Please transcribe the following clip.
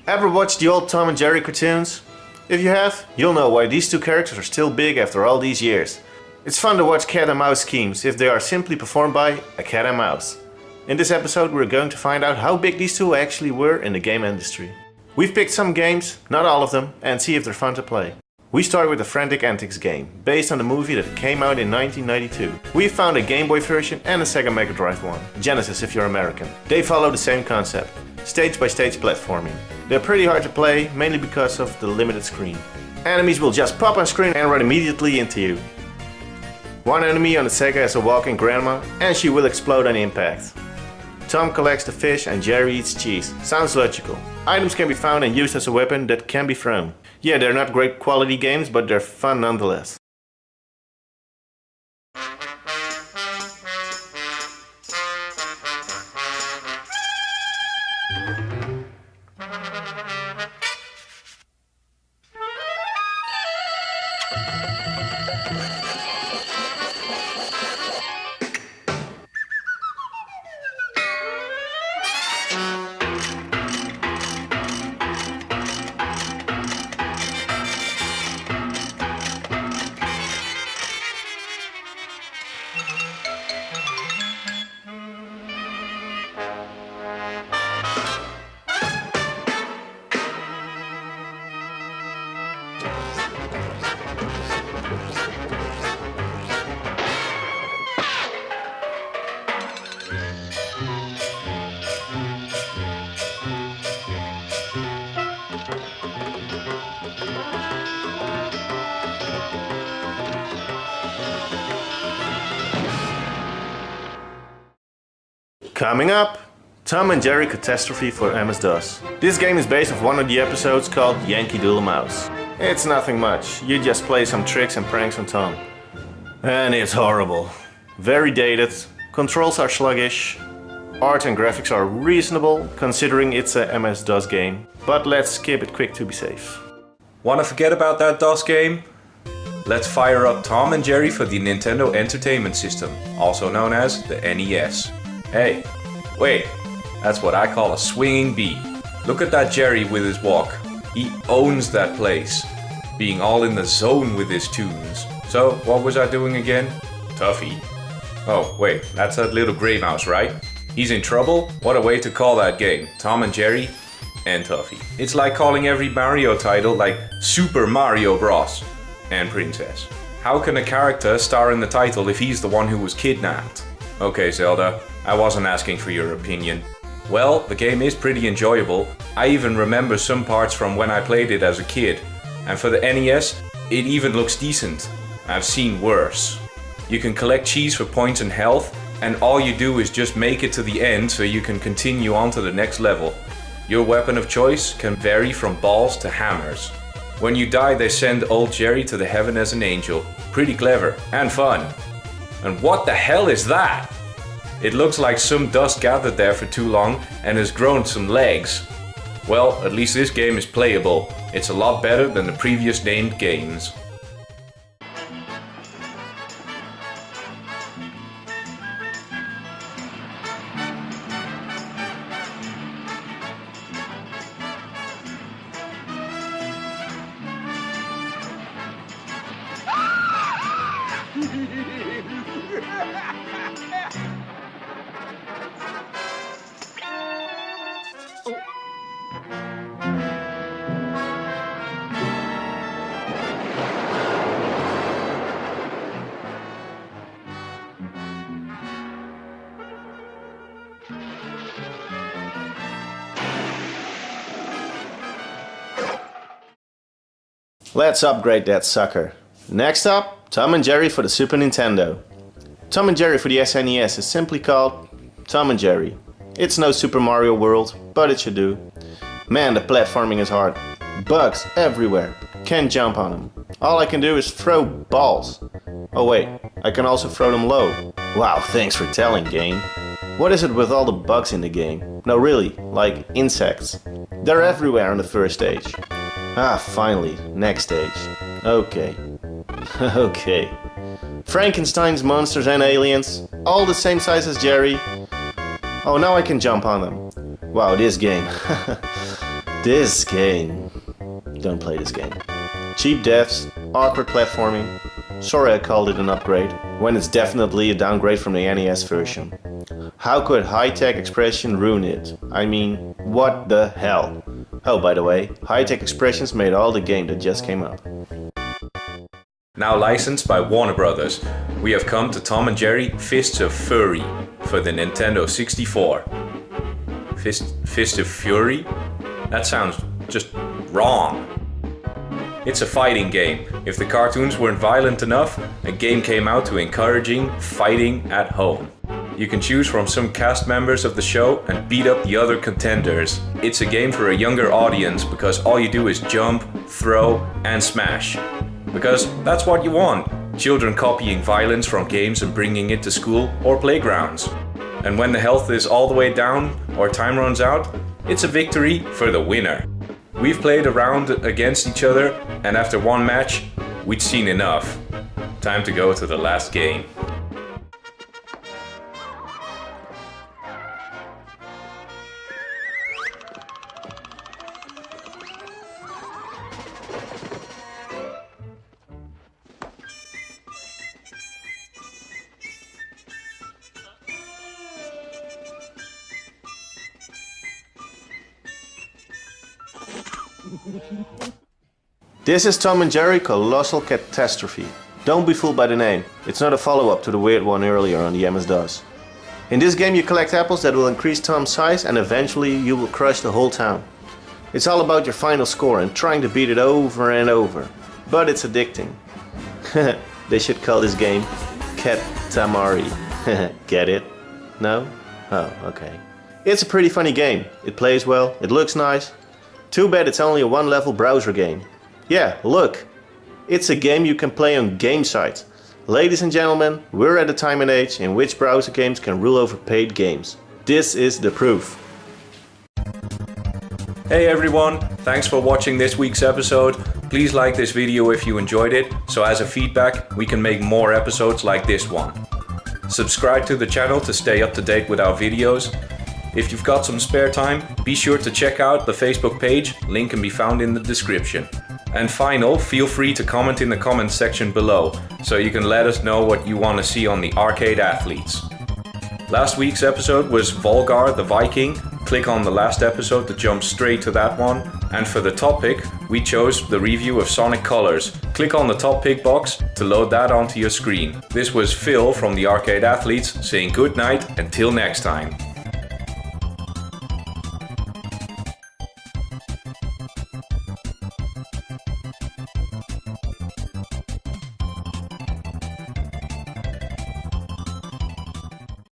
Ever watched the old Tom and Jerry cartoons? If you have, you'll know why these two characters are still big after all these years. It's fun to watch cat and mouse schemes if they are simply performed by a cat and mouse. In this episode we're going to find out how big these two actually were in the game industry. We've picked some games, not all of them, and see if they're fun to play. We start with the Frantic Antics game, based on the movie that came out in 1992. We found a Game Boy version and a Sega Mega Drive one, Genesis if you're American. They follow the same concept, stage by stage platforming. They're pretty hard to play, mainly because of the limited screen. Enemies will just pop on screen and run immediately into you. One enemy on the Sega is a walking grandma, and she will explode on impact. Tom collects the fish and Jerry eats cheese. Sounds logical. Items can be found and used as a weapon that can be thrown. Yeah, they're not great quality games, but they're fun nonetheless. Coming up, Tom and Jerry Catastrophe for MS-DOS. This game is based off one of the episodes called Yankee Doodle Mouse. It's nothing much, you just play some tricks and pranks on Tom. And it's horrible. Very dated, controls are sluggish, art and graphics are reasonable considering it's a MS-DOS game, but let's skip it quick to be safe. Wanna forget about that DOS game? Let's fire up Tom and Jerry for the Nintendo Entertainment System, also known as the NES. Hey, wait, that's what I call a swinging bee. Look at that Jerry with his walk. He owns that place, being all in the zone with his tunes. So, what was I doing again? Tuffy. Oh, wait, that's that little grey mouse, right? He's in trouble? What a way to call that game. Tom and Jerry and Tuffy. It's like calling every Mario title like Super Mario Bros. And Princess. How can a character star in the title if he's the one who was kidnapped? Okay, Zelda, I wasn't asking for your opinion. Well, the game is pretty enjoyable. I even remember some parts from when I played it as a kid. And for the NES, it even looks decent. I've seen worse. You can collect cheese for points and health, and all you do is just make it to the end so you can continue on to the next level. Your weapon of choice can vary from balls to hammers. When you die, they send old Jerry to the heaven as an angel. Pretty clever and fun. And what the hell is that? It looks like some dust gathered there for too long and has grown some legs. Well, at least this game is playable. It's a lot better than the previous named games. Let's upgrade that sucker. Next up, Tom and Jerry for the Super Nintendo. Tom and Jerry for the SNES is simply called Tom and Jerry. It's no Super Mario World, but it should do. Man, the platforming is hard. Bugs everywhere. Can't jump on them. All I can do is throw balls. Oh wait, I can also throw them low. Wow, thanks for telling, game. What is it with all the bugs in the game? No, really, like insects. They're everywhere on the first stage. Ah, finally, next stage. Okay. Okay. Frankenstein's monsters and aliens, all the same size as Jerry. Oh, now I can jump on them. Wow, this game. This game. Don't play this game. Cheap devs, awkward platforming. Sorry I called it an upgrade, when it's definitely a downgrade from the NES version. How could high-tech expression ruin it? I mean, what the hell? Oh, by the way, high-tech expressions made all the game that just came up. Now licensed by Warner Brothers, we have come to Tom and Jerry Fists of Fury for the Nintendo 64. Fist of Fury? That sounds just wrong. It's a fighting game. If the cartoons weren't violent enough, a game came out to encouraging fighting at home. You can choose from some cast members of the show and beat up the other contenders. It's a game for a younger audience because all you do is jump, throw, and smash. Because that's what you want. Children copying violence from games and bringing it to school or playgrounds. And when the health is all the way down or time runs out, it's a victory for the winner. We've played around against each other, and after one match, we'd seen enough. Time to go to the last game. This is Tom and Jerry Colossal Catastrophe. Don't be fooled by the name. It's not a follow-up to the weird one earlier on the MS-DOS. In this game you collect apples that will increase Tom's size and eventually you will crush the whole town. It's all about your final score and trying to beat it over and over. But it's addicting. They should call this game Katamari. Get it? No? Oh, okay. It's a pretty funny game. It plays well, it looks nice. Too bad it's only a one-level browser game. Yeah, look. It's a game you can play on game sites. Ladies and gentlemen, we're at a time and age in which browser games can rule over paid games. This is the proof. Hey everyone, thanks for watching this week's episode. Please like this video if you enjoyed it, so as a feedback we can make more episodes like this one. Subscribe to the channel to stay up to date with our videos. If you've got some spare time, be sure to check out the Facebook page, link can be found in the description. And feel free to comment in the comments section below, so you can let us know what you want to see on the Arcade Athletes. Last week's episode was Volgar the Viking. Click on the last episode to jump straight to that one. And for the top pick, we chose the review of Sonic Colors. Click on the top pick box to load that onto your screen. This was Phil from the Arcade Athletes saying good night until next time.